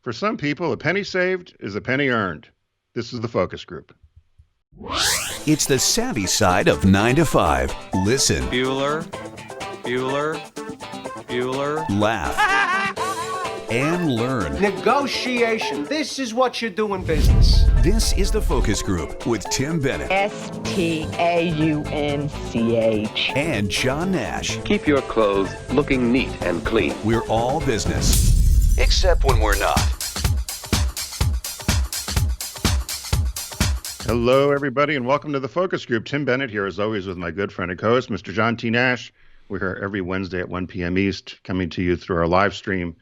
For some people, a penny saved is a penny earned. This is the focus group. It's the savvy side of 9 to 5. Listen. Bueller. Laugh. And learn. Negotiation. This is what you do in business. This is the focus group with Tim Bennett. STAUNCH. And John Nash. Keep your clothes looking neat and clean. We're all business. Except when we're not. Hello, everybody, and welcome to the focus group. Tim Bennett here, as always, with my good friend and co-host, Mr. John T. Nash. We're here every Wednesday at 1 p.m. East, coming to you through our live stream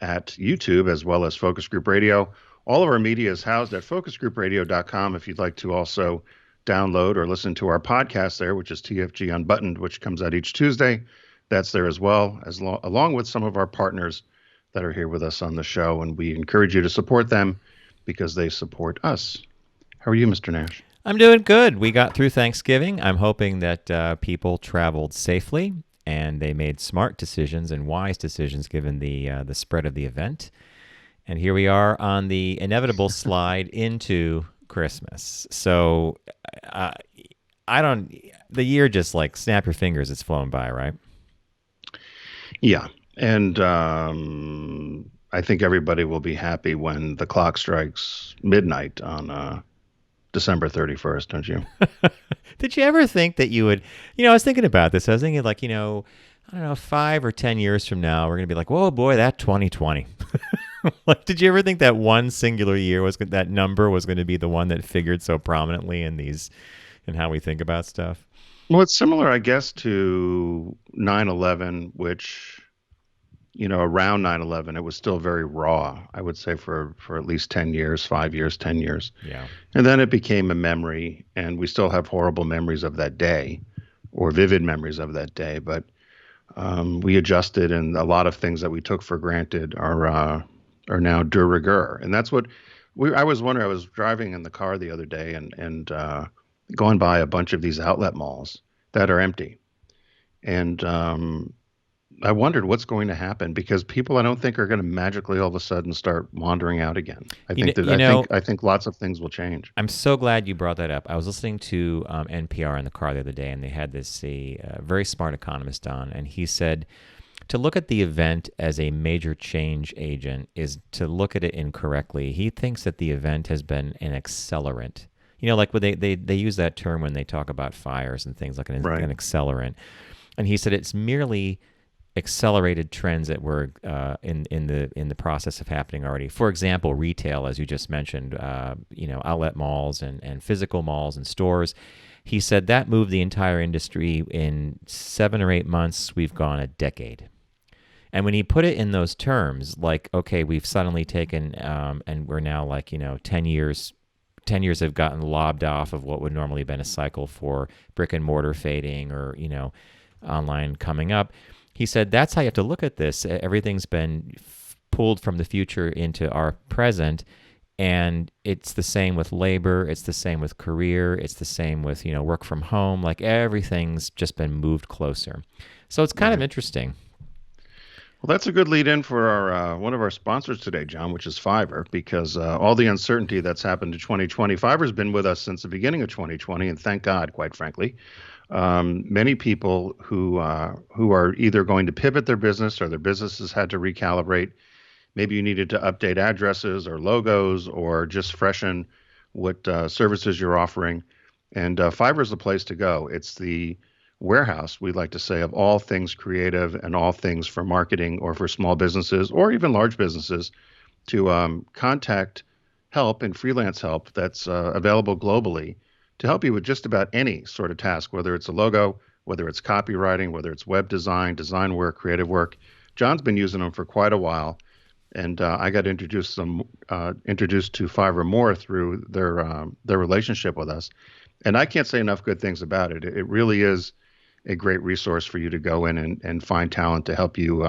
at YouTube, as well as Focus Group Radio. All of our media is housed at focusgroupradio.com if you'd like to also download or listen to our podcast there, which is TFG Unbuttoned, which comes out each Tuesday. That's there as well, along with some of our partners that are here with us on the show, and we encourage you to support them because they support us. How are you, Mr. Nash? I'm doing good. We got through Thanksgiving. I'm hoping that people traveled safely and they made smart decisions and wise decisions given the spread of the event. And here we are on the inevitable slide into Christmas. So the year just like snap your fingers, it's flown by, right? Yeah. And I think everybody will be happy when the clock strikes midnight on December 31st, don't you? Did you ever think that you would, I was thinking about this. I was thinking like, I don't know, 5 or 10 years from now, we're going to be like, whoa, boy, that 2020. Like, did you ever think that one singular year that number was going to be the one that figured so prominently in how we think about stuff? Well, it's similar, I guess, to 9/11, which, around 9/11, it was still very raw, I would say, for at least 10 years, 5 years, 10 years. Yeah. And then it became a memory, and we still have horrible memories of that day or vivid memories of that day. But we adjusted, and a lot of things that we took for granted are now de rigueur. And that's what I was wondering. I was driving in the car the other day and going by a bunch of these outlet malls that are empty. And I wondered what's going to happen because people I don't think are going to magically all of a sudden start wandering out again. I think lots of things will change. I'm so glad you brought that up. I was listening to NPR in the car the other day, and they had this very smart economist on, and he said to look at the event as a major change agent is to look at it incorrectly. He thinks that the event has been an accelerant. Like when they use that term when they talk about fires and things like an accelerant. And he said it's merely accelerated trends that were in the process of happening already. For example, retail, as you just mentioned, outlet malls and physical malls and stores. He said that moved the entire industry in 7 or 8 months. We've gone a decade. And when he put it in those terms, like, okay, we've suddenly taken and we're now like, 10 years. 10 years have gotten lobbed off of what would normally have been a cycle for brick and mortar fading or, online coming up. He said that's how you have to look at this. Everything's been pulled from the future into our present, and it's the same with labor. It's the same with career. It's the same with, work from home. Like everything's just been moved closer. So it's kind of interesting. Well, that's a good lead in for our one of our sponsors today, John, which is Fiverr, because all the uncertainty that's happened in 2020, Fiverr's been with us since the beginning of 2020, and thank God, quite frankly. Many people who are either going to pivot their business or their businesses had to recalibrate. Maybe you needed to update addresses or logos or just freshen what services you're offering. And Fiverr is the place to go. It's the warehouse, we like to say, of all things creative and all things for marketing or for small businesses or even large businesses to contact help and freelance help that's available globally to help you with just about any sort of task, whether it's a logo, whether it's copywriting, whether it's web design, design work, creative work. John's been using them for quite a while, and I got introduced to Fiverr more through their relationship with us. And I can't say enough good things about it. It really is a great resource for you to go in and find talent to help you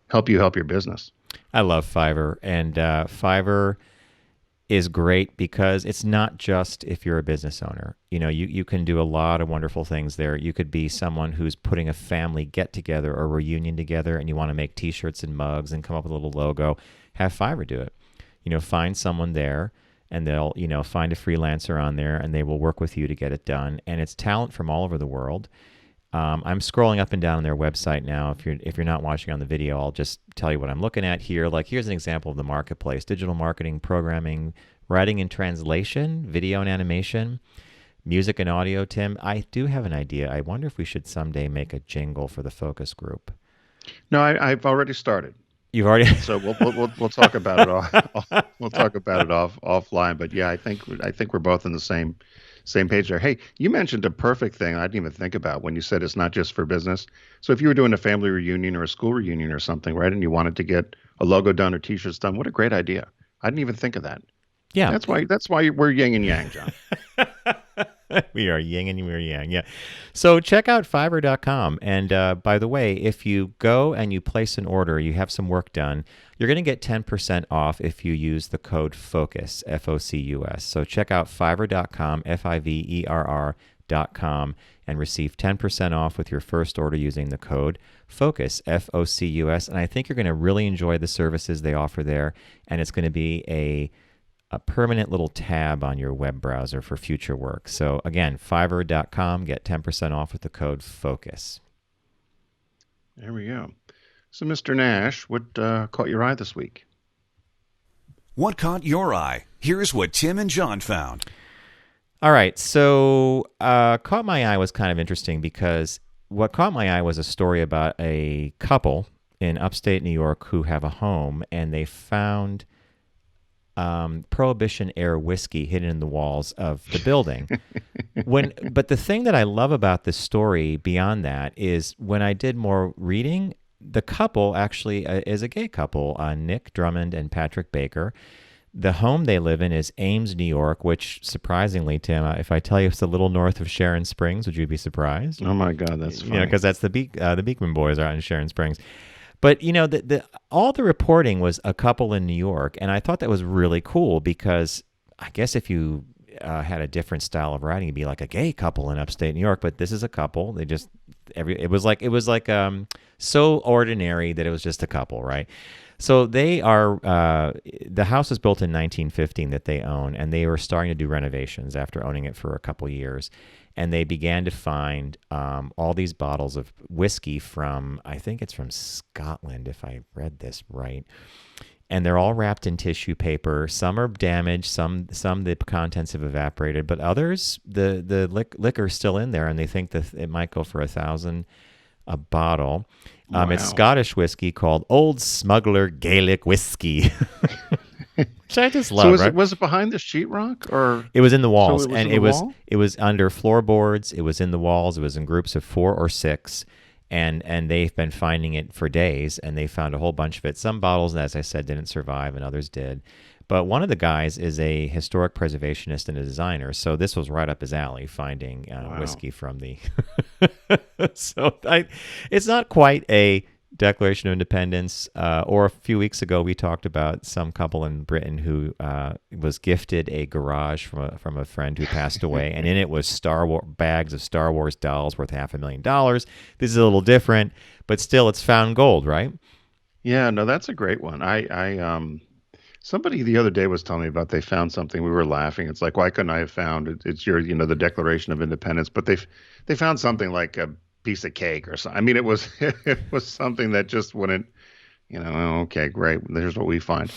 help your business. I love Fiverr, and Fiverr is great because it's not just if you're a business owner. You can do a lot of wonderful things there. You could be someone who's putting a family get-together or reunion together, and you want to make T-shirts and mugs and come up with a little logo. Have Fiverr do it. find someone there, and they'll, find a freelancer on there, and they will work with you to get it done. And it's talent from all over the world. I'm scrolling up and down on their website now. If you're not watching on the video, I'll just tell you what I'm looking at here. Like, here's an example of the marketplace: digital marketing, programming, writing and translation, video and animation, music and audio. Tim, I do have an idea. I wonder if we should someday make a jingle for the focus group. No, I've already started. You've already. So we'll talk about it we'll talk about it offline. But yeah, I think we're both in the same page there. Hey, you mentioned a perfect thing I didn't even think about when you said it's not just for business. So if you were doing a family reunion or a school reunion or something, right, and you wanted to get a logo done or T-shirts done, what a great idea! I didn't even think of that. Yeah, that's why we're yin and yang, John. We are yin and we're yang. Yeah. So check out Fiverr.com. And by the way, if you go and you place an order, you have some work done, you're going to get 10% off if you use the code FOCUS, FOCUS. So check out Fiverr.com, FIVERR.com, and receive 10% off with your first order using the code FOCUS, FOCUS. And I think you're going to really enjoy the services they offer there. And it's going to be a permanent little tab on your web browser for future work. So again, Fiverr.com, get 10% off with the code FOCUS. There we go. So Mr. Nash, what caught your eye this week? What caught your eye? Here's what Tim and John found. All right. So caught my eye was kind of interesting because what caught my eye was a story about a couple in upstate New York who have a home, and they found Prohibition-era whiskey hidden in the walls of the building. But the thing that I love about this story beyond that is when I did more reading, the couple actually is a gay couple, Nick Drummond and Patrick Baker. The home they live in is Ames, New York, which surprisingly, Tim, if I tell you it's a little north of Sharon Springs, would you be surprised? Oh my God, that's funny. Because that's the Beekman boys are out in Sharon Springs. But, all the reporting was a couple in New York, and I thought that was really cool because I guess if you had a different style of writing, it'd be like a gay couple in upstate New York, but this is a couple. They just, it was like so ordinary that it was just a couple, right? So they are, the house was built in 1915 that they own, and they were starting to do renovations after owning it for a couple years. And they began to find all these bottles of whiskey from, I think it's from Scotland, if I read this right. And they're all wrapped in tissue paper. Some are damaged, some the contents have evaporated, but others, the liquor's still in there, and they think that it might go for $1,000 a bottle. Wow. It's Scottish whiskey called Old Smuggler Gaelic Whiskey. Which I just love. So right? was it behind the sheetrock, or it was in the walls? So it was and in the wall? It was under floorboards. It was in the walls. It was in groups of 4 or 6, and they've been finding it for days. And they found a whole bunch of it. Some bottles, as I said, didn't survive, and others did. But one of the guys is a historic preservationist and a designer, so this was right up his alley, finding whiskey from the. It's not quite a Declaration of Independence, or a few weeks ago we talked about some couple in Britain who was gifted a garage from a friend who passed away, and in it was bags of Star Wars dolls worth $500,000. This is a little different, but still, it's found gold, right? Yeah, no, that's a great one. Somebody the other day was telling me about they found something. We were laughing. It's like, why couldn't I have found it's your the Declaration of Independence? But they found something like a piece of cake or something. I mean, it was something that just wouldn't, okay, great. There's what we find.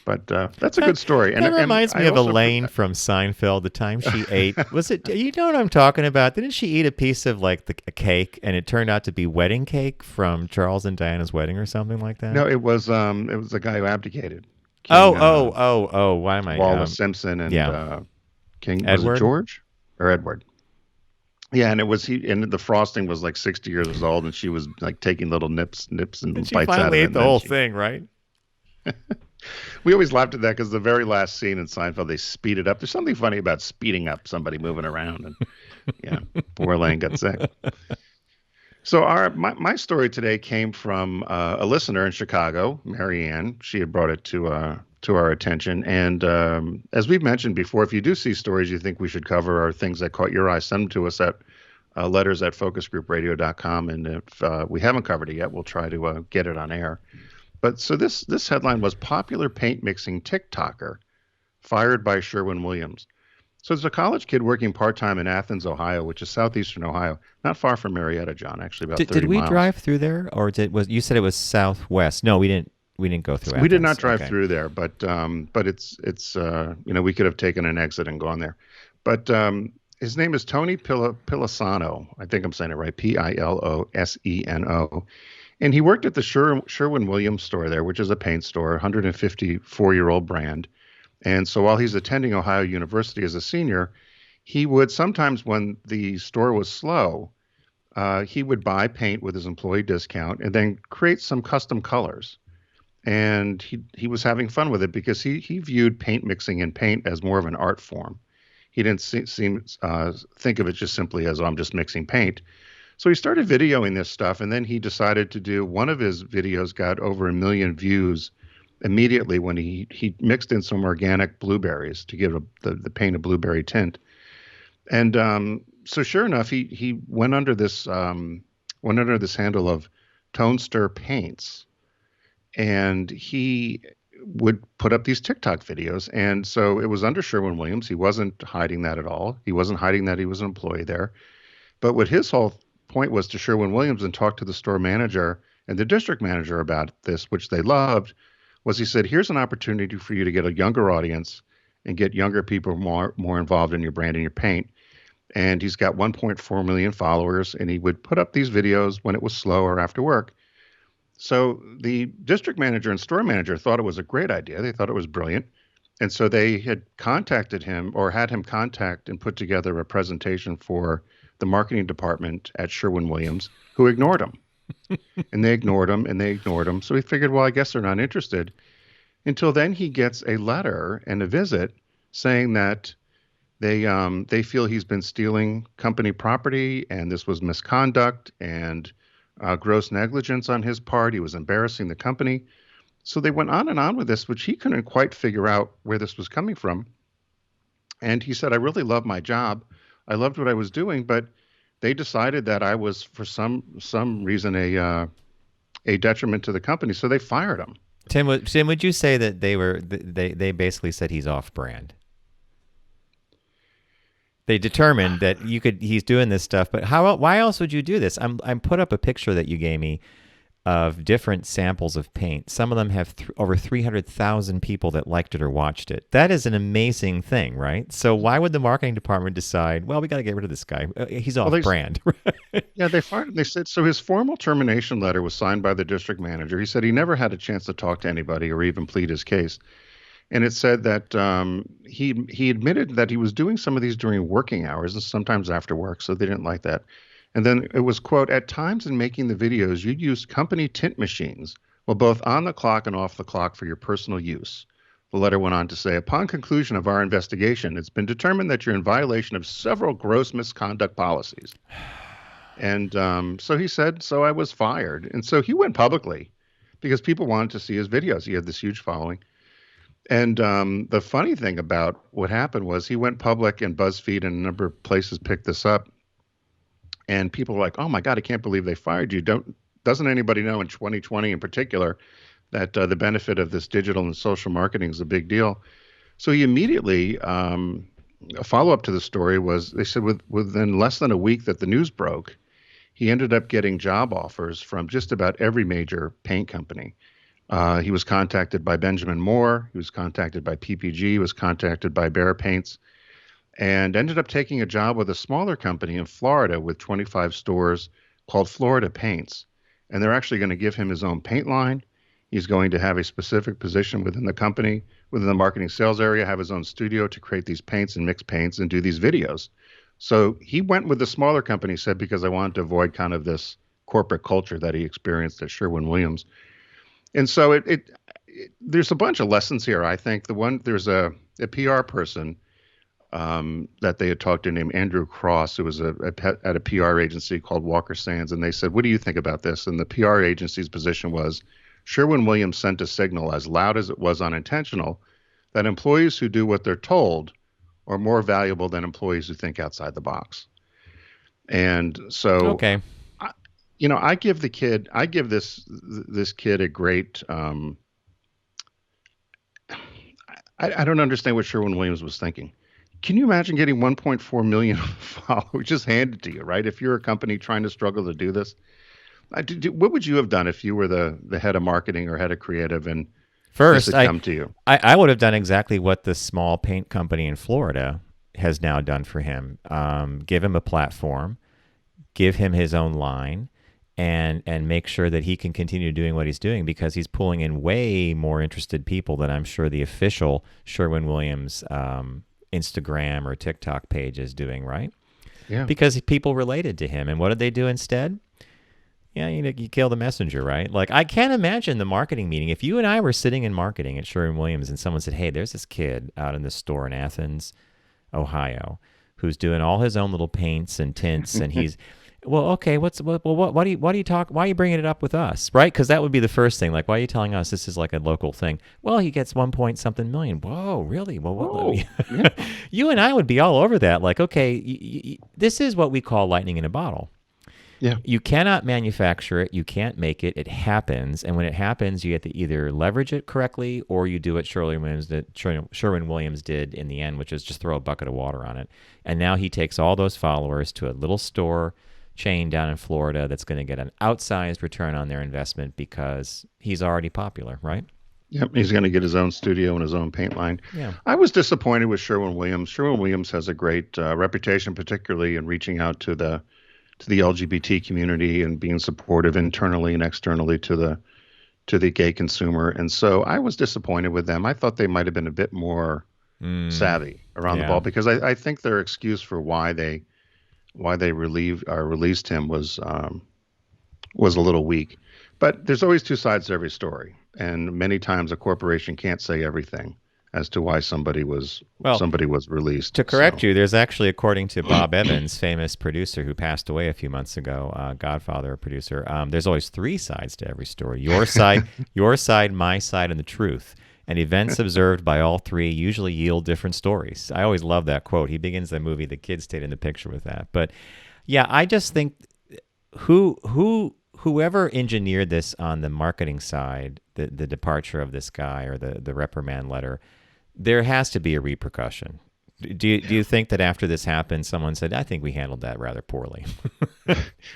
But that's a good story. That reminds me of Elaine from Seinfeld. The time she ate, was it? You know what I'm talking about? Didn't she eat a piece of a cake, and it turned out to be wedding cake from Charles and Diana's wedding or something like that? No, it was a guy who abdicated. King, why am I? Wallace Simpson and King Edward? Was it George or Edward? Yeah, and and the frosting was like 60 years old, and she was like taking little nips and bites out of it. She finally ate the whole thing, right? We always laughed at that because the very last scene in Seinfeld, they speed it up. There's something funny about speeding up somebody moving around, and poor Elaine got sick. So my story today came from a listener in Chicago, Marianne. She had brought it to our attention. And as we've mentioned before, if you do see stories you think we should cover or things that caught your eye, send them to us at letters@focusgroupradio.com. And if we haven't covered it yet, we'll try to get it on air. But so this headline was popular paint mixing TikToker fired by Sherwin Williams. So there's a college kid working part-time in Athens, Ohio, which is southeastern Ohio, not far from Marietta, John, actually about Did 30 we miles. drive through there, or was you said it was southwest? No, we didn't. We didn't go through We did Athens. not drive Okay. through there, but it's we could have taken an exit and gone there. But his name is Tony Pilasano. I think I'm saying it right. Piloseno. And he worked at the Sherwin Williams store there, which is a paint store, 154-year-old brand. And so while he's attending Ohio University as a senior, he would sometimes, when the store was slow, he would buy paint with his employee discount and then create some custom colors. And he was having fun with it because he viewed paint mixing and paint as more of an art form. He didn't think of it just simply as, oh, I'm just mixing paint. So he started videoing this stuff, and then he decided to do one of his videos got over 1 million views immediately when he mixed in some organic blueberries to give the paint a blueberry tint. And so sure enough, he went under this handle of Tone Stir Paints, and he would put up these TikTok videos. And so it was under Sherwin Williams. He wasn't hiding that at all. He wasn't hiding that he was an employee there. But what his whole point was to Sherwin Williams and talk to the store manager and the district manager about this, which they loved, was he said, here's an opportunity for you to get a younger audience and get younger people more involved in your brand and your paint. And he's got 1.4 million followers, and he would put up these videos when it was slow or after work. So the district manager and store manager thought it was a great idea. They thought it was brilliant. And so they had contacted him or had him contact and put together a presentation for the marketing department at Sherwin Williams, who ignored him. And they ignored him and they ignored him. So he figured, well, I guess they're not interested. Until then he gets a letter and a visit saying that they feel he's been stealing company property and this was misconduct and gross negligence on his part. He was embarrassing the company. So they went on and on with this, which he couldn't quite figure out where this was coming from. And he said, I really love my job. I loved what I was doing, but they decided that I was, for some reason, a detriment to the company. So they fired him. Tim, would you say that they basically said he's off brand? They determined that he's doing this stuff, but why else would you do this? I'm put up a picture that you gave me of different samples of paint. Some of them have over 300,000 people that liked it or watched it. That is an amazing thing, right? So why would the marketing department decide, well, we got to get rid of this guy. He's off brand. Yeah, they fired him. They said, so his formal termination letter was signed by the district manager. He said he never had a chance to talk to anybody or even plead his case. And it said that he admitted that he was doing some of these during working hours and sometimes after work, so they didn't like that. And then it was, quote, at times in making the videos, you'd use company tint machines, well, both on the clock and off the clock for your personal use. The letter went on to say, upon conclusion of our investigation, it's been determined that you're in violation of several gross misconduct policies. And so he said, so I was fired. And so he went publicly because people wanted to see his videos. He had this huge following. And the funny thing about what happened was he went public, and BuzzFeed and a number of places picked this up. And people were like, oh, my God, I can't believe they fired you. Doesn't anybody know in 2020 in particular that the benefit of this digital and social marketing is a big deal? So he immediately, a follow-up to the story was, they said within less than a week that the news broke, he ended up getting job offers from just about every major paint company. He was contacted by Benjamin Moore. He was contacted by PPG. He was contacted by Behr Paints, and ended up taking a job with a smaller company in Florida with 25 stores called Florida Paints. And they're actually going to give him his own paint line. He's going to have a specific position within the company, within the marketing sales area, have his own studio to create these paints and mix paints and do these videos. So he went with the smaller company, said, because I wanted to avoid kind of this corporate culture that he experienced at Sherwin Williams. And so there's a bunch of lessons here. I think there's a PR person that they had talked to named Andrew Cross, who was at a PR agency called Walker Sands. And they said, what do you think about this? And the PR agency's position was, Sherwin Williams sent a signal as loud as it was unintentional that employees who do what they're told are more valuable than employees who think outside the box. And so okay. I give this kid a great. I don't understand what Sherwin Williams was thinking. Can you imagine getting 1.4 million followers just handed to you, right? If you're a company trying to struggle to do this, what would you have done if you were the head of marketing or head of creative and this First, had come to you? I would have done exactly what the small paint company in Florida has now done for him. Give him a platform, give him his own line, and make sure that he can continue doing what he's doing, because he's pulling in way more interested people than I'm sure the official Sherwin Williams Instagram or TikTok page is doing, right? Yeah. Because people related to him. And what did they do instead? Yeah, you kill the messenger, right? Like, I can't imagine the marketing meeting. If you and I were sitting in marketing at Sherwin Williams and someone said, hey, there's this kid out in this store in Athens, Ohio, who's doing all his own little paints and tints, and he's, well, okay, why are you bringing it up with us, right? Because that would be the first thing. Like, why are you telling us this is like a local thing? Well, he gets 1 point something million. Whoa, really? Well, Yeah. you and I would be all over that. Like, okay, this is what we call lightning in a bottle. Yeah. You cannot manufacture it. You can't make it. It happens. And when it happens, you have to either leverage it correctly, or you do what Sherwin Williams did in the end, which is just throw a bucket of water on it. And now he takes all those followers to a little store chain down in Florida that's going to get an outsized return on their investment because he's already popular, right? Yep, he's going to get his own studio and his own paint line. Yeah. I was disappointed with Sherwin Williams. Sherwin Williams has a great reputation, particularly in reaching out to the LGBT community and being supportive internally and externally to the gay consumer. And so I was disappointed with them. I thought they might have been a bit more savvy around the ball, because I think their excuse for why they released him was a little weak. But there's always two sides to every story, and many times a corporation can't say everything as to why somebody was released. To correct you, there's actually, according to Bob Evans, famous producer who passed away a few months ago, Godfather producer, there's always three sides to every story: your side, my side, and the truth. And events observed by all three usually yield different stories. I always love that quote. He begins the movie, the kid stayed in the picture with that. But yeah, I just think whoever engineered this on the marketing side, the departure of this guy or the reprimand letter, there has to be a repercussion. Do you think that after this happened, someone said, I think we handled that rather poorly?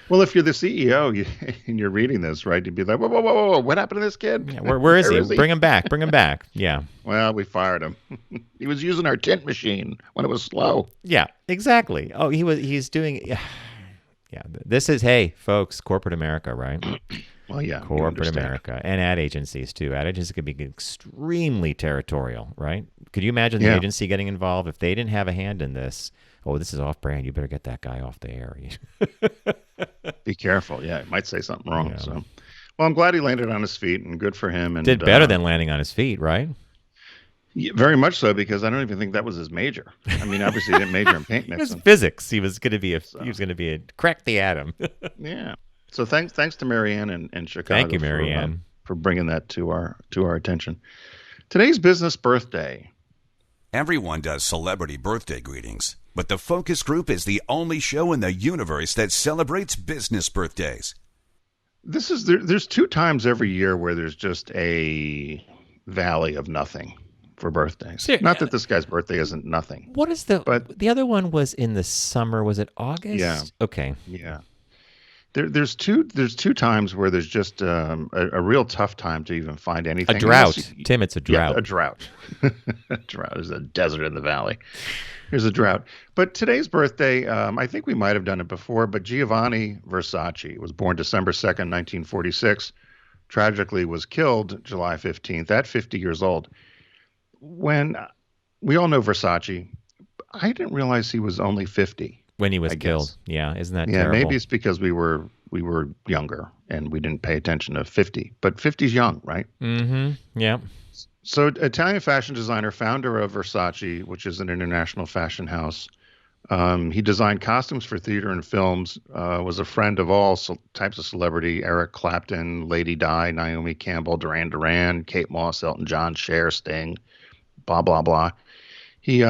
Well, if you're the CEO and you're reading this, right, you'd be like, whoa, what happened to this kid? Yeah, where is he? Bring him back. Yeah. Well, we fired him. He was using our tint machine when it was slow. Yeah, exactly. Oh, he's doing, yeah. This is, hey, folks, corporate America, right? Well, yeah. Corporate America, and ad agencies too. Ad agencies could be extremely territorial, right? Could you imagine the agency getting involved if they didn't have a hand in this? Oh, this is off-brand. You better get that guy off the air. Be careful. Yeah, it might say something wrong. Yeah. So, well, I'm glad he landed on his feet, and good for him. And did better than landing on his feet, right? Yeah, very much so, because I don't even think that was his major. I mean, obviously, he didn't major in paint mixing. It was physics. He was going to be a crack the atom. Yeah. So thanks to Marianne and Chicago. Thank you, Marianne, for bringing that to our attention. Today's business birthday. Everyone does celebrity birthday greetings, but the Focus Group is the only show in the universe that celebrates business birthdays. There's 2 times every year where there's just a valley of nothing for birthdays. Not that this guy's birthday isn't nothing. What is the other one was in the summer? Was it August? Yeah. Okay. Yeah. There's two times where there's just a real tough time to even find anything. A drought, Tim. It's a drought. Yeah, a drought. A drought. There's a desert in the valley. Here's a drought. But today's birthday, I think we might have done it before, but Gianni Versace was born December 2nd, 1946. Tragically was killed July 15th at 50 years old. When we all know Versace, I didn't realize he was only 50. When he was killed. Yeah, isn't that terrible? Maybe it's because we were younger and we didn't pay attention to 50. But 50's young, right? Mm-hmm. Yeah. So Italian fashion designer, founder of Versace, which is an international fashion house. He designed costumes for theater and films, was a friend of all types of celebrity: Eric Clapton, Lady Di, Naomi Campbell, Duran Duran, Kate Moss, Elton John, Cher, Sting, blah, blah, blah. He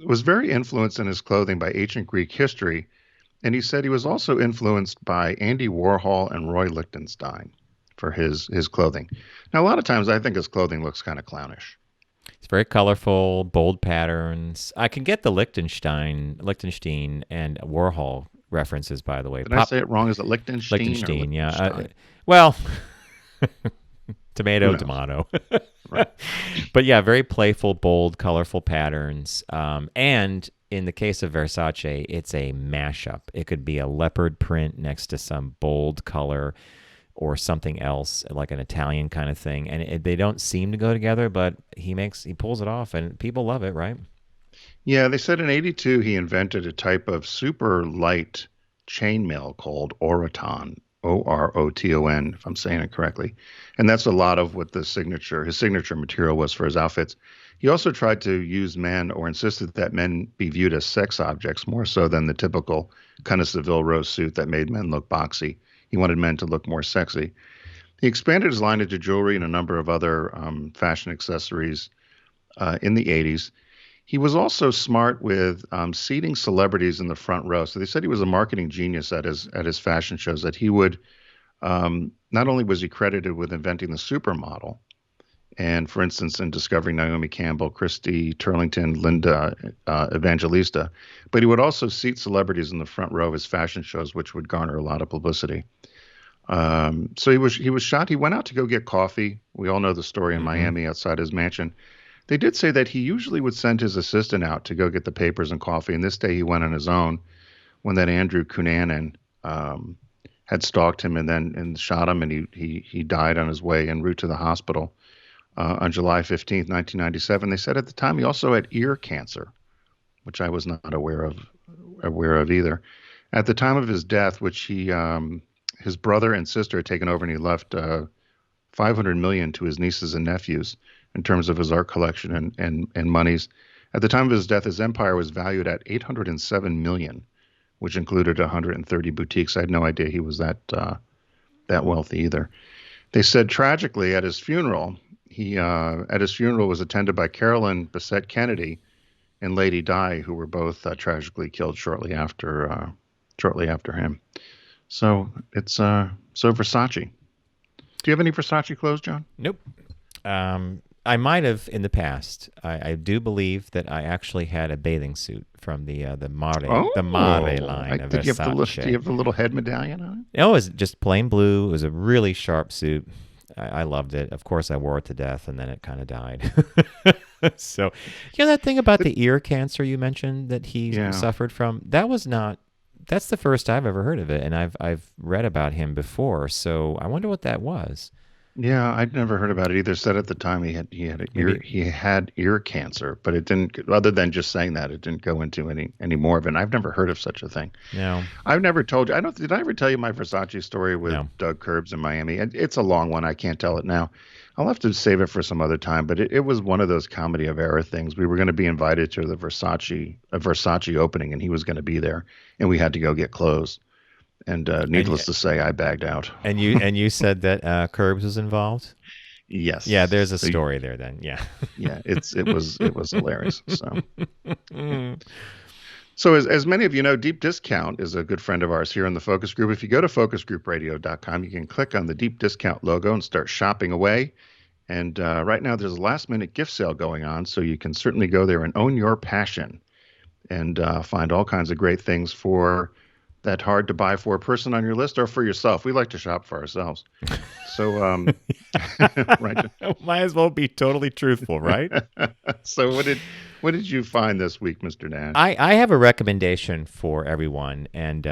was very influenced in his clothing by ancient Greek history, And he said he was also influenced by Andy Warhol and Roy Lichtenstein for his clothing. Now, a lot of times I think his clothing looks kind of clownish. It's very colorful, bold patterns. I can get the Lichtenstein and Warhol references, by the way. Did I say it wrong? Is it Lichtenstein? Lichtenstein, or yeah. Lichtenstein? Well, Who tomato, knows? tomato. Right. But yeah, very playful, bold, colorful patterns. And in the case of Versace, it's a mashup. It could be a leopard print next to some bold color or something else, like an Italian kind of thing. And they don't seem to go together, but he pulls it off, and people love it, right? Yeah, they said in '82 he invented a type of super light chainmail called Oroton, Oroton, if I'm saying it correctly. And that's a lot of what his signature material was for his outfits. He also tried to use men or insisted that men be viewed as sex objects more so than the typical kind of Seville rose suit that made men look boxy. He wanted men to look more sexy. He expanded his line into jewelry and a number of other fashion accessories in the '80s. He was also smart with seating celebrities in the front row. So they said he was a marketing genius at his fashion shows. That he would not only was he credited with inventing the supermodel, and for instance, in discovering Naomi Campbell, Christy Turlington, Linda Evangelista, but he would also seat celebrities in the front row of his fashion shows, which would garner a lot of publicity. So he was shot. He went out to go get coffee. We all know the story in Miami outside his mansion. They did say that he usually would send his assistant out to go get the papers and coffee, and this day he went on his own when that Andrew Cunanan had stalked him and shot him, and he died on his way en route to the hospital on July 15th, 1997. They said at the time he also had ear cancer, which I was not aware of either. At the time of his death, which his brother and sister had taken over, and he left $500 million to his nieces and nephews in terms of his art collection and monies. At the time of his death, his empire was valued at $807 million, which included 130 boutiques. I had no idea he was that wealthy either. They said tragically at his funeral, he was attended by Carolyn Bessette Kennedy and Lady Di, who were both tragically killed shortly after him. So it's so Versace. Do you have any Versace clothes, John? Nope. I might have in the past. I do believe that I actually had a bathing suit from the Mare line of Did you have Versace. do you have the little head medallion on it? No, it was just plain blue. It was a really sharp suit. I loved it. Of course, I wore it to death, and then it kind of died. So, that thing about the ear cancer you mentioned that he suffered from, that's the first I've ever heard of it, and I've read about him before. So I wonder what that was. Yeah, I'd never heard about it either. Said at the time he had ear cancer, but it didn't. Other than just saying that, it didn't go into any more of it. And I've never heard of such a thing. No, I've never told you. I don't. Did I ever tell you my Versace story with Doug Curbs in Miami? It's a long one. I can't tell it now. I'll have to save it for some other time. But it was one of those comedy of error things. We were going to be invited to the Versace opening, and he was going to be there, and we had to go get clothes. And needless to say, I bagged out. And you said that Curbs was involved? Yes. Yeah, there's a story there then. Yeah. Yeah, it was hilarious. So as many of you know, Deep Discount is a good friend of ours here in the Focus Group. If you go to focusgroupradio.com, you can click on the Deep Discount logo and start shopping away. And right now there's a last-minute gift sale going on, so you can certainly go there and own your passion and find all kinds of great things for that hard to buy for a person on your list or for yourself. We like to shop for ourselves. So, right. Might as well be totally truthful, right? So what did you find this week, Mr. Nash? I have a recommendation for everyone, and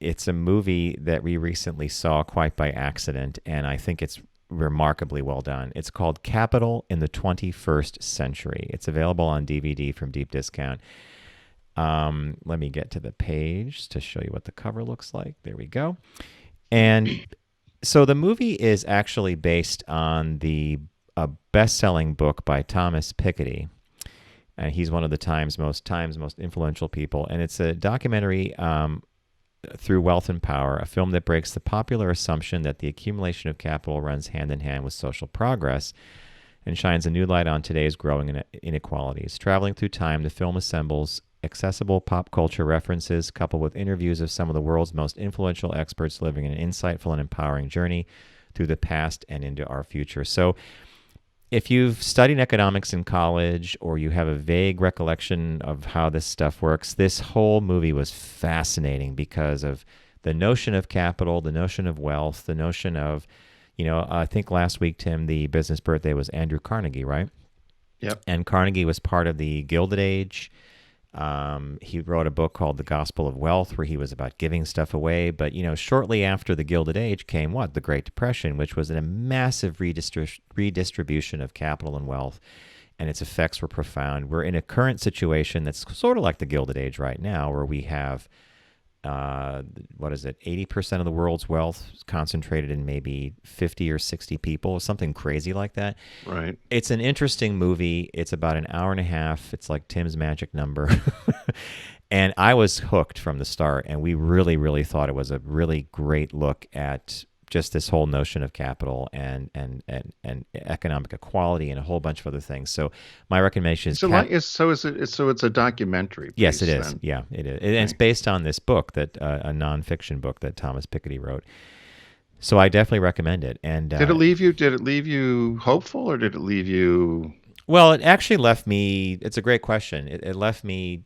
it's a movie that we recently saw quite by accident, and I think it's remarkably well done. It's called Capital in the 21st Century. It's available on DVD from Deep Discount. Let me get to the page to show you what the cover looks like. There we go. And so the movie is actually based on a best-selling book by Thomas Piketty. He's one of the Times most influential people. And it's a documentary through Wealth and Power, a film that breaks the popular assumption that the accumulation of capital runs hand in hand with social progress and shines a new light on today's growing inequalities. Traveling through time, the film assembles accessible pop culture references, coupled with interviews of some of the world's most influential experts living an insightful and empowering journey through the past and into our future. So if you've studied economics in college or you have a vague recollection of how this stuff works, this whole movie was fascinating because of the notion of capital, the notion of wealth, the notion of, I think last week, Tim, the business birthday was Andrew Carnegie, right? Yep. And Carnegie was part of the Gilded Age. He wrote a book called The Gospel of Wealth, where he was about giving stuff away. But, shortly after the Gilded Age came what? The Great Depression, which was a massive redistribution of capital and wealth, and its effects were profound. We're in a current situation that's sort of like the Gilded Age right now, where we have, 80% of the world's wealth concentrated in maybe 50 or 60 people, something crazy like that. Right. It's an interesting movie. It's about an hour and a half. It's like Tim's magic number. And I was hooked from the start, and we really, really thought it was a really great look at just this whole notion of capital and economic equality and a whole bunch of other things. So my recommendation is So it's a documentary. Yes, it piece, is. then. Yeah, it is. And it's based on this book that a nonfiction book that Thomas Piketty wrote. So I definitely recommend it. And Did it leave you hopeful, or did it leave you? Well, it actually left me. It's a great question. It left me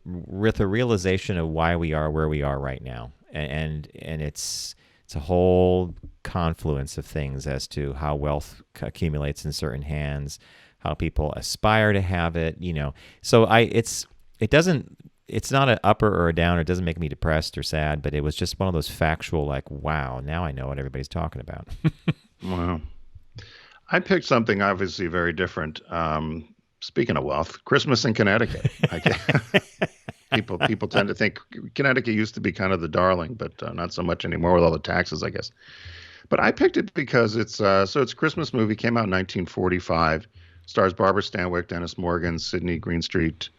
with a realization of why we are where we are right now, and it's a whole confluence of things as to how wealth accumulates in certain hands, how people aspire to have it, So it's not an upper or a down. It doesn't make me depressed or sad, but it was just one of those factual, like, wow, now I know what everybody's talking about. Wow. I picked something obviously very different. Speaking of wealth, Christmas in Connecticut. People tend to think Connecticut used to be kind of the darling, but not so much anymore with all the taxes, I guess. But I picked it because it's a Christmas movie, came out in 1945, stars Barbara Stanwyck, Dennis Morgan, Sidney Greenstreet.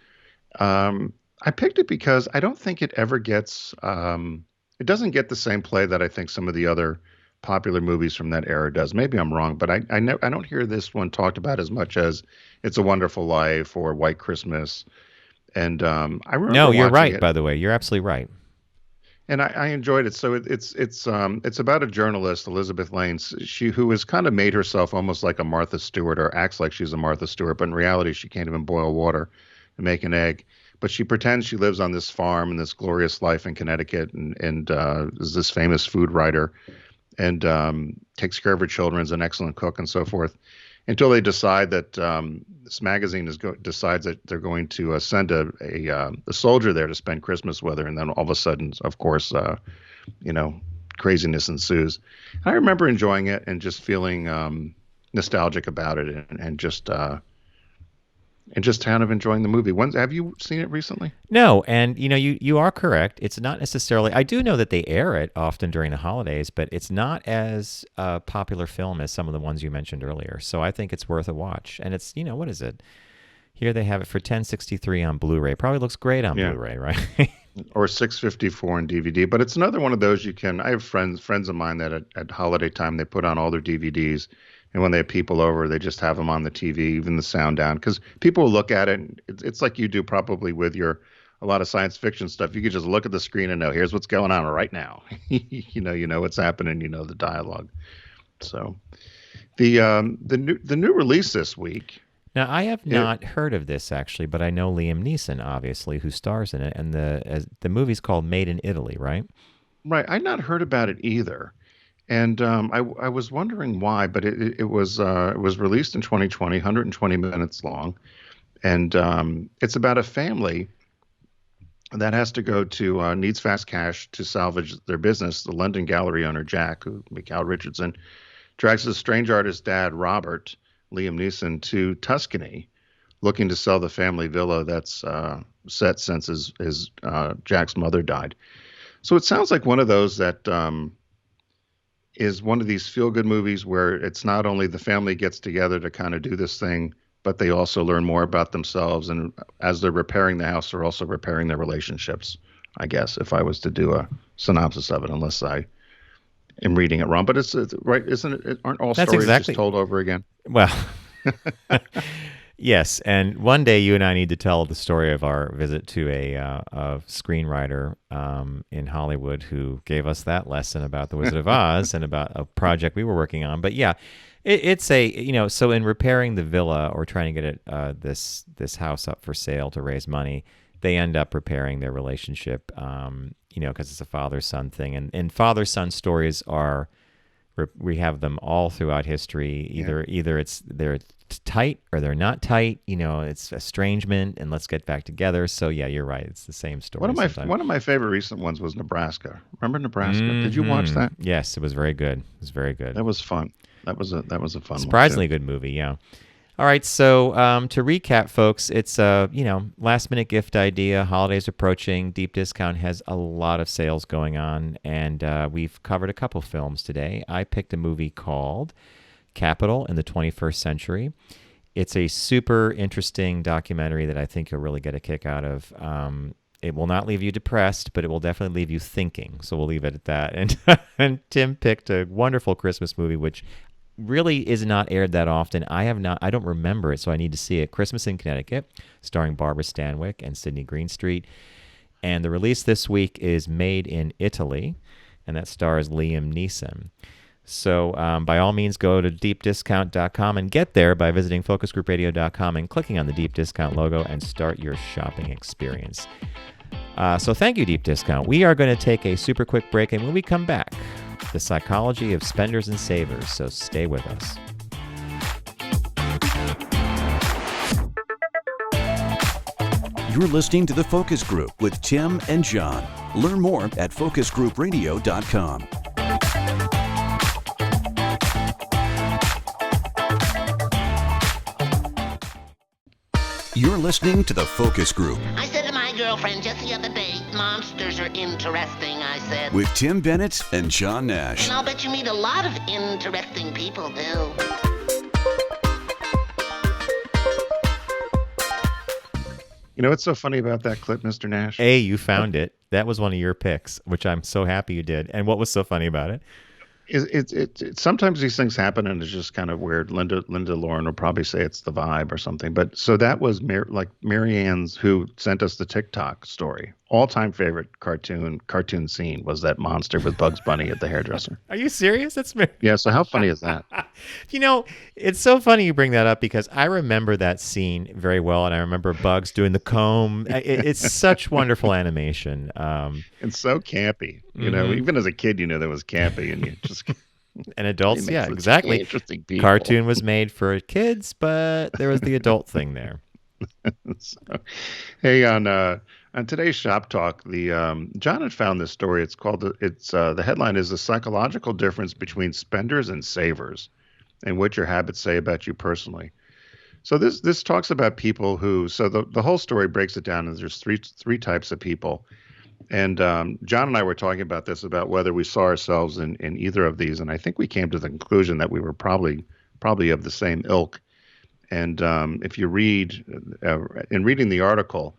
I picked it because I don't think it ever gets it doesn't get the same play that I think some of the other popular movies from that era does. Maybe I'm wrong, but I don't hear this one talked about as much as It's a Wonderful Life or White Christmas. And I remember. No, you're right. It, by the way, you're absolutely right. And I enjoyed it. So it's about a journalist, Elizabeth Lane, who has kind of made herself almost like a Martha Stewart, or acts like she's a Martha Stewart, but in reality she can't even boil water to make an egg. But she pretends she lives on this farm in this glorious life in Connecticut, and is this famous food writer, and takes care of her children, is an excellent cook, and so forth. Until they decide that this magazine decides that they're going to send a soldier there to spend Christmas with her, and then all of a sudden, of course, craziness ensues. I remember enjoying it and just feeling nostalgic about it, and just kind of enjoying the movie. Have you seen it recently? No, and you are correct. It's not necessarily. I do know that they air it often during the holidays, but it's not as a popular film as some of the ones you mentioned earlier. So I think it's worth a watch. And it's what is it? Here they have it for $10.63 on Blu-ray. Probably looks great on Blu-ray, right? Or $6.54 on DVD. But it's another one of those I have friends of mine that at holiday time they put on all their DVDs. And when they have people over, they just have them on the TV, even the sound down. Because people will look at it, and it's like you do probably with a lot of science fiction stuff. You can just look at the screen and know, here's what's going on right now. you know what's happening. You know the dialogue. So the new release this week. Now, I have not heard of this, actually, but I know Liam Neeson, obviously, who stars in it. And the movie's called Made in Italy, right? Right. I'd not heard about it either. And I was wondering why, but it was released in 2020, 120 minutes long, and it's about a family that has to go to needs fast cash to salvage their business. The London gallery owner Jack, Mikhail Richardson, drags his strange artist dad Robert, Liam Neeson, to Tuscany, looking to sell the family villa that's set since his Jack's mother died. So it sounds like one of those that is one of these feel-good movies where it's not only the family gets together to kind of do this thing, but they also learn more about themselves. And as they're repairing the house, they're also repairing their relationships, I guess, if I was to do a synopsis of it, unless I am reading it wrong. But it's right, isn't it? Aren't all stories just told over again? Well, Yes, and one day you and I need to tell the story of our visit to a screenwriter in Hollywood who gave us that lesson about The Wizard of Oz and about a project we were working on. But yeah, it's so in repairing the villa or trying to get this house up for sale to raise money, they end up repairing their relationship, because it's a father-son thing. And father-son stories are, we have them all throughout history. Either they're tight or they're not tight. It's estrangement and let's get back together. So yeah, you're right. It's the same story. One of my favorite recent ones was Nebraska. Remember Nebraska? Did you watch that? Yes, it was very good. It was very good. That was fun. That was a fun Surprisingly one. Good movie, yeah. All right, so to recap, folks, it's a last minute gift idea. Holidays approaching. Deep Discount has a lot of sales going on, and we've covered a couple films today. I picked a movie called Capital in the 21st Century. It's a super interesting documentary that I think you'll really get a kick out of. It will not leave you depressed, but it will definitely leave you thinking. So we'll leave it at that. And Tim picked a wonderful Christmas movie, which really is not aired that often. I don't remember it, so I need to see it. Christmas in Connecticut, starring Barbara Stanwyck and Sidney Greenstreet. And the release this week is Made in Italy, and that stars Liam Neeson. So by all means, go to deepdiscount.com and get there by visiting focusgroupradio.com and clicking on the Deep Discount logo and start your shopping experience. So thank you, Deep Discount. We are going to take a super quick break, and when we come back, the psychology of spenders and savers, so stay with us. You're listening to The Focus Group with Tim and John. Learn more at focusgroupradio.com. You're listening to The Focus Group. I said to my girlfriend just the other day, monsters are interesting, I said. With Tim Bennett and John Nash. And I'll bet you meet a lot of interesting people, too. You know what's so funny about that clip, Mr. Nash? You found it. That was one of your picks, which I'm so happy you did. And what was so funny about it? Sometimes these things happen and it's just kind of weird. Linda Lauren will probably say it's the vibe or something. But so that was Marianne's, who sent us the TikTok story. All-time favorite cartoon scene was that monster with Bugs Bunny at the hairdresser. Are you serious? That's Yeah. So how funny is that? It's so funny you bring that up because I remember that scene very well, and I remember Bugs doing the comb. It's such wonderful animation. It's so campy. Even as a kid, that was campy, and you just and adults, yeah, exactly. Interesting people. Cartoon was made for kids, but there was the adult thing there. So, hey, on today's Shop Talk, John had found this story. It's called the headline is "The Psychological Difference Between Spenders and Savers, and What Your Habits Say About You Personally." So this talks about people who. So the whole story breaks it down, and there's three types of people. And John and I were talking about this, about whether we saw ourselves in either of these, and I think we came to the conclusion that we were probably of the same ilk. And if you read, in reading the article,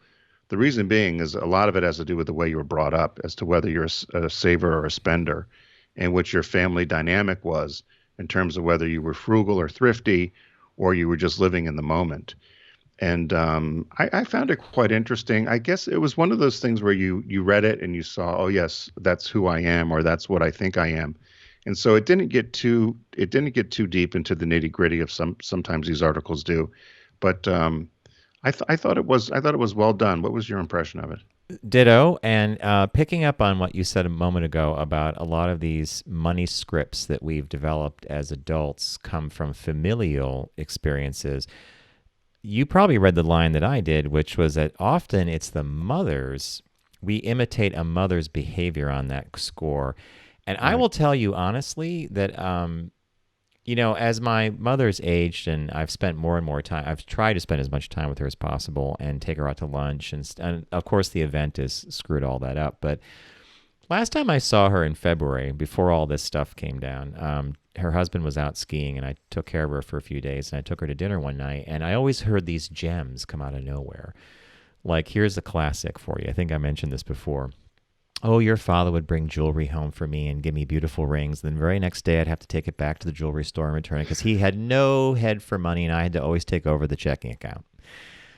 the reason being is a lot of it has to do with the way you were brought up, as to whether you're a saver or a spender, and what your family dynamic was in terms of whether you were frugal or thrifty, or you were just living in the moment. And I found it quite interesting. I guess it was one of those things where you read it and you saw, oh yes, that's who I am, or that's what I think I am. And so it didn't get too deep into the nitty gritty of sometimes these articles do, but I thought it was well done. What was your impression of it? Ditto. And picking up on what you said a moment ago about a lot of these money scripts that we've developed as adults come from familial experiences. You probably read the line that I did, which was that often it's the mothers. We imitate a mother's behavior on that score. And I will tell you honestly that, as my mother's aged and I've spent more and more time, I've tried to spend as much time with her as possible and take her out to lunch. And of course, the event has screwed all that up. But last time I saw her in February, before all this stuff came down, her husband was out skiing and I took care of her for a few days, and I took her to dinner one night, and I always heard these gems come out of nowhere. Like, here's a classic for you. I think I mentioned this before. oh, your father would bring jewelry home for me and give me beautiful rings. Then the very next day, I'd have to take it back to the jewelry store and return it because he had no head for money, and I had to always take over the checking account.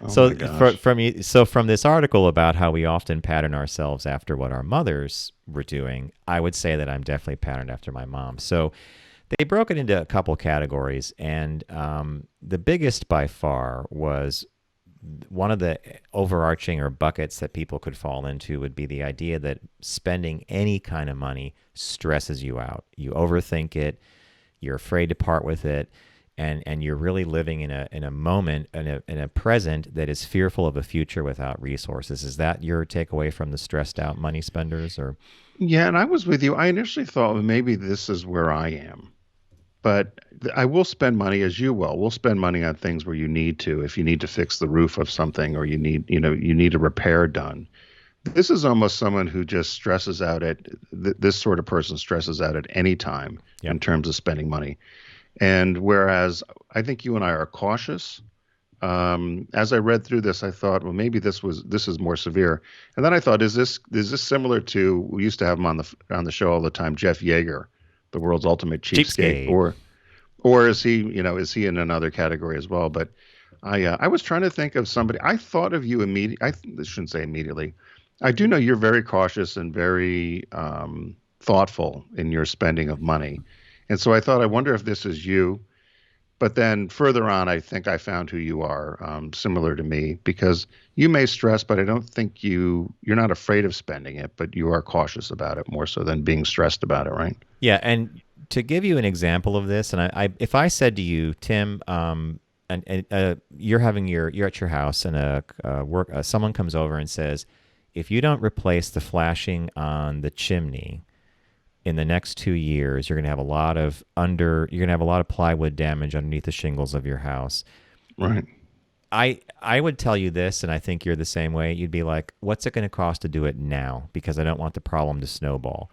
Oh So my gosh. from this article about how we often pattern ourselves after what our mothers were doing, I would say that I'm definitely patterned after my mom. So they broke it into a couple categories, and the biggest by far was one of the overarching or buckets that people could fall into would be the idea that spending any kind of money stresses you out. You overthink it, you're afraid to part with it, and you're really living in a moment in a present that is fearful of a future without resources. Is that your takeaway from the stressed out money spenders? Or Yeah, and I was with you. I initially thought, well, maybe this is where I am. But I will spend money as you will. We'll spend money on things where you need to, if you need to fix the roof of something or you need a repair done. This is almost someone who just stresses out this sort of person stresses out at any time Yep. in terms of spending money. And whereas I think you and I are cautious, as I read through this, I thought, well, maybe this is more severe. And then I thought, is this similar to, we used to have him on the show all the time, Jeff Yeager, the world's ultimate cheapskate, Cheapskate. or is he in another category as well? But I was trying to think of somebody. I thought of you immediately. I shouldn't say immediately. I do know you're very cautious and very thoughtful in your spending of money, and so I thought, I wonder if this is you. But then further on, I think I found who you are, similar to me, because you may stress, but I don't think you're not afraid of spending it, but you are cautious about it more so than being stressed about it, right? yeah, and to give you an example of this, and if I said to you, Tim, you're at your house and someone comes over and says, if you don't replace the flashing on the chimney in the next 2 years, you're going to have a lot of plywood damage underneath the shingles of your house. Right. I would tell you this, and I think you're the same way. You'd be like, what's it going to cost to do it now? Because I don't want the problem to snowball.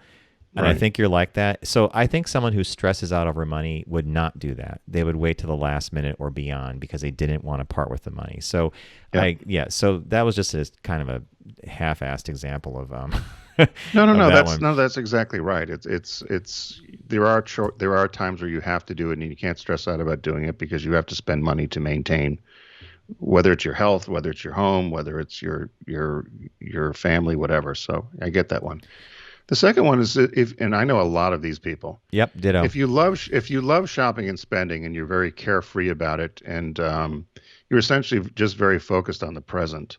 And I Right. think you're like that. So I think someone who stresses out over money would not do that. They would wait till the last minute or beyond because they didn't want to part with the money. So so that was just a kind of a half-assed example of No, of that That's one. no, that's exactly right. It's there are times where you have to do it, and you can't stress out about doing it because you have to spend money to maintain, whether it's your health, whether it's your home, whether it's your family, whatever. So I get that one. The second one is, and I know a lot of these people. Yep, ditto. If you love shopping and spending, and you're very carefree about it, and you're essentially just very focused on the present,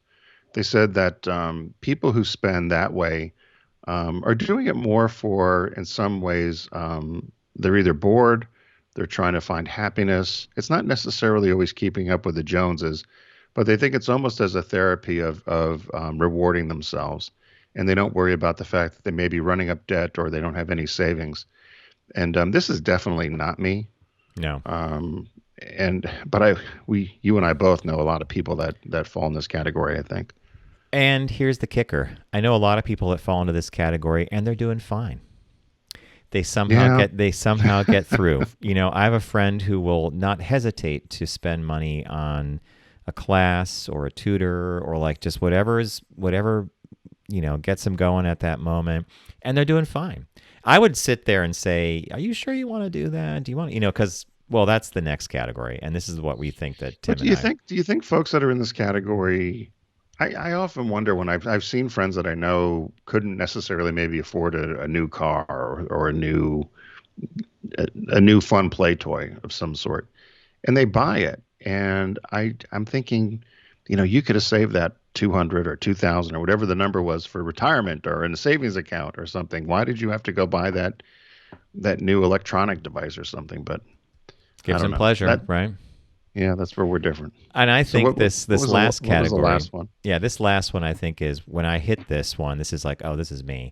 they said that people who spend that way are doing it more for, in some ways, they're either bored, they're trying to find happiness. It's not necessarily always keeping up with the Joneses, but they think it's almost as a therapy of rewarding themselves. And they don't worry about the fact that they may be running up debt or they don't have any savings. And this is definitely not me. No. But you and I both know a lot of people that fall in this category, I think. And here's the kicker. I know a lot of people that fall into this category and they're doing fine. They somehow get through. I have a friend who will not hesitate to spend money on a class or a tutor or like just whatever gets them going at that moment, and they're doing fine. I would sit there and say, are you sure you want to do that? Do you want because that's the next category, and this is what we think that Tim But and I. do you think folks that are in this category, I often wonder when I've seen friends that I know couldn't necessarily maybe afford a new car or a new fun play toy of some sort, and they buy it, and I'm thinking, you could have saved that 200 or 2,000 or whatever the number was for retirement or in a savings account or something. Why did you have to go buy that new electronic device or something? But Gives I don't them know. pleasure, right? Yeah, that's where we're different. And I think what this was the- last what was category. the last one? Yeah, this last one I think is when I hit this one. This is like, oh, this is me.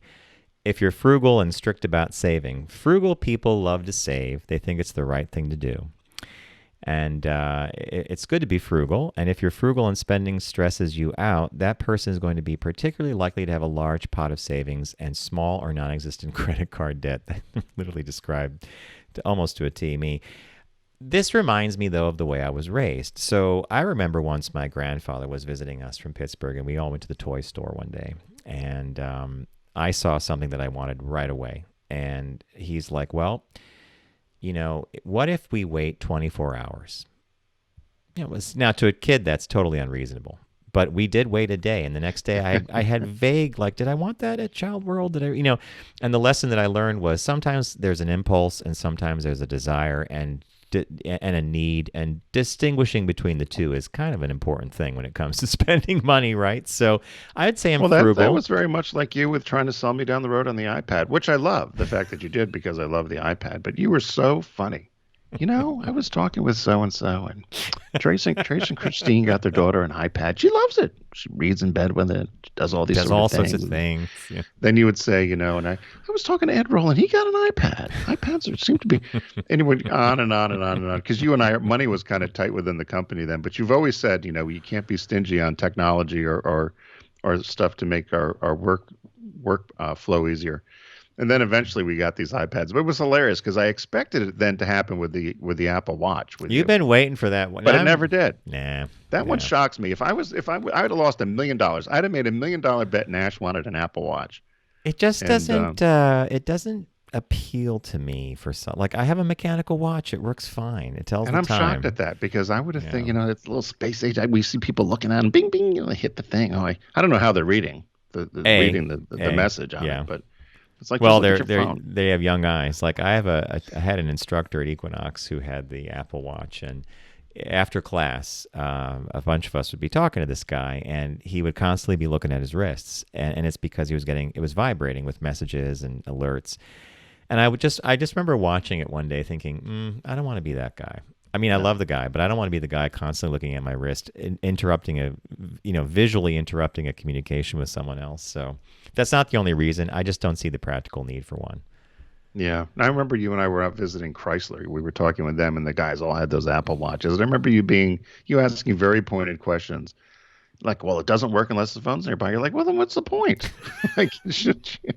If you're frugal and strict about saving, frugal people love to save. They think it's the right thing to do. And it's good to be frugal. And if you're frugal and spending stresses you out, that person is going to be particularly likely to have a large pot of savings and small or non-existent credit card debt. Literally described almost to a T me. This reminds me, though, of the way I was raised. So I remember once my grandfather was visiting us from Pittsburgh, and we all went to the toy store one day. And I saw something that I wanted right away. And he's like, well, what if we wait 24 hours? Now to a kid, that's totally unreasonable. But we did wait a day, and the next day I had vague, like, did I want that at Child World? And the lesson that I learned was sometimes there's an impulse and sometimes there's a desire and a need, and distinguishing between the two is kind of an important thing when it comes to spending money, right? So I'd say I'm frugal. That was very much like you with trying to sell me down the road on the iPad, which I love, the fact that you did, because I love the iPad. But you were so funny. I was talking with so-and-so, and Trace and Christine got their daughter an iPad. She loves it. She reads in bed with it. She does all these sorts of things. Yeah. Then you would say, and I was talking to Ed Roland. He got an iPad. iPads seem to be, anyway, on and on and on and on. Because you and I, money was kind of tight within the company then. But you've always said, you can't be stingy on technology or stuff to make our work flow easier. And then eventually we got these iPads. But it was hilarious because I expected it then to happen with the Apple Watch. You've been waiting for that one. But it never did. Nah. That one shocks me. I would have lost $1 million. I'd have made $1 million bet Nash wanted an Apple Watch. It just doesn't appeal to me for some. Like, I have a mechanical watch. It works fine. It tells the time. And I'm shocked at that because I would have think, it's a little space age. We see people looking at them, bing, bing, hit the thing. I don't know how they're reading the message on it, but it's like, they have young eyes. Like I had an instructor at Equinox who had the Apple Watch, and after class, a bunch of us would be talking to this guy, and he would constantly be looking at his wrists, and it's because it was vibrating with messages and alerts. And I just remember watching it one day thinking, I don't want to be that guy. I mean, I love the guy, but I don't want to be the guy constantly looking at my wrist, visually interrupting a communication with someone else. So that's not the only reason. I just don't see the practical need for one. Yeah. I remember you and I were out visiting Chrysler. We were talking with them, and the guys all had those Apple Watches. I remember you asking very pointed questions. Like, well, it doesn't work unless the phone's nearby. You're like, well, then what's the point? Like, should you?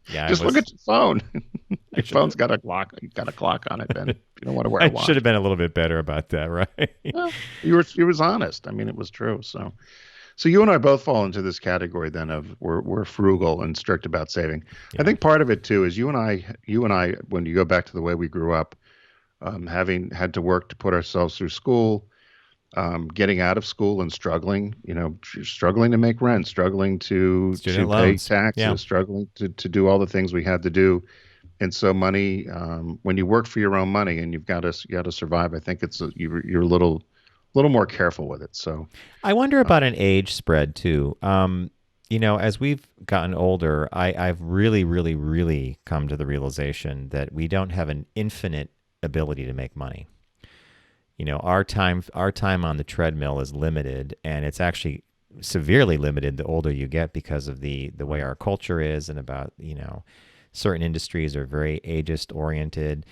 Yeah, just look at your phone. Your phone's got a clock. You got a clock on it. Then you don't want to wear a watch. I should have been a little bit better about that, right? Well, you was honest. I mean, it was true. So you and I both fall into this category then of we're frugal and strict about saving. Yeah. I think part of it too is you and I, when you go back to the way we grew up, having had to work to put ourselves through school. Getting out of school and struggling to make rent, struggling to pay taxes, struggling to do all the things we had to do. And so money, when you work for your own money and you got to survive, I think you're a little more careful with it. So I wonder about an age spread too. As we've gotten older, I've really, really, really come to the realization that we don't have an infinite ability to make money. Our time on the treadmill is limited, and it's actually severely limited the older you get because of the way our culture is, and about certain industries are very ageist oriented.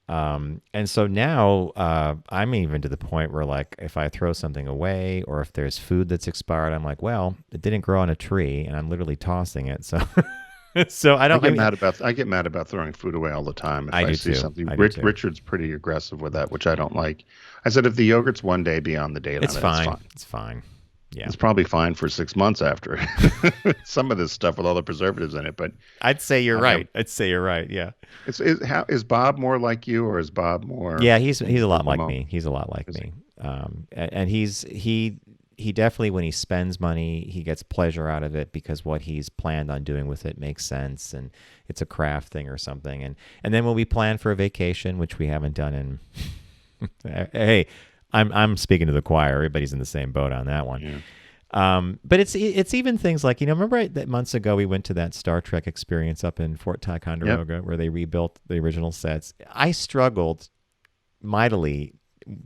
And so now I'm even to the point where, like, if I throw something away or if there's food that's expired, I'm like, well, it didn't grow on a tree, and I'm literally tossing it. So. So I get mad about throwing food away all the time if I see something. Richard's pretty aggressive with that, which I don't like. I said if the yogurt's one day beyond the date, it's fine. It's fine. Yeah, it's probably fine for 6 months after some of this stuff with all the preservatives in it. But I'd say you're right. Yeah. Is Bob more like you, or is Bob more? Yeah, he's a lot like me. He's a lot like me. And he definitely, when he spends money, he gets pleasure out of it because what he's planned on doing with it makes sense, and it's a craft thing or something. And then when we plan for a vacation, which we haven't done in, hey, I'm speaking to the choir. Everybody's in the same boat on that one. Yeah. But it's even things like, remember that months ago we went to that Star Trek experience up in Fort Ticonderoga where they rebuilt the original sets. I struggled mightily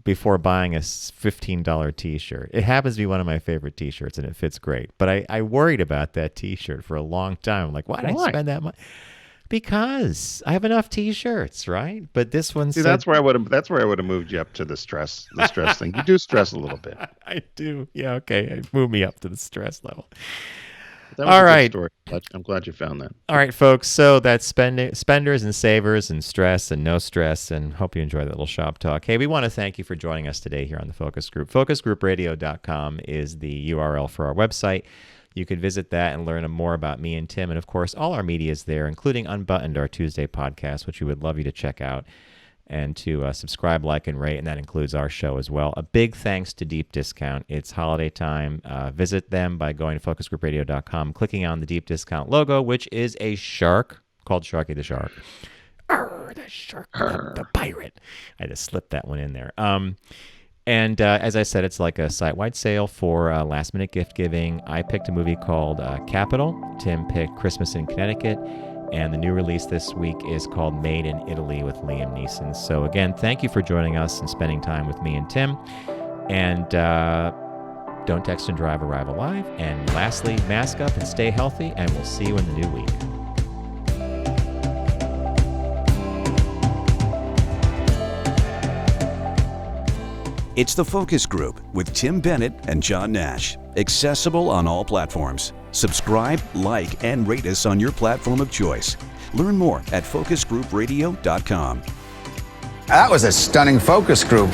before buying a $15 t-shirt. It happens to be one of my favorite t-shirts, and it fits great. But I worried about that t-shirt for a long time. I'm like, why did I spend that money? Because I have enough t-shirts, right? But this one that's where I would have moved you up to the stress thing. You do stress a little bit. I do. Yeah, okay. Move me up to the stress level. That was a good story. I'm glad you found that. All right, folks. So that's spenders and savers and stress and no stress, and hope you enjoy that little shop talk. Hey, we want to thank you for joining us today here on the Focus Group. FocusGroupRadio.com is the URL for our website. You could visit that and learn more about me and Tim. And of course, all our media is there, including Unbuttoned, our Tuesday podcast, which we would love you to check out and to subscribe, like, and rate. And that includes our show as well. A big thanks to Deep Discount. It's holiday time. Visit them by going to focusgroupradio.com, clicking on the Deep Discount logo, which is a shark called Sharky the Shark. Arr, the shark, the pirate. I just slipped that one in there. And as I said, it's like a site-wide sale for last-minute gift giving. I picked a movie called Capital. Tim picked Christmas in Connecticut. And the new release this week is called Made in Italy with Liam Neeson. So again, thank you for joining us and spending time with me and Tim. And don't text and drive, arrive alive. And lastly, mask up and stay healthy, and we'll see you in the new week. It's The Focus Group with Tim Bennett and John Nash. Accessible on all platforms. Subscribe, like, and rate us on your platform of choice. Learn more at focusgroupradio.com. That was a stunning focus group.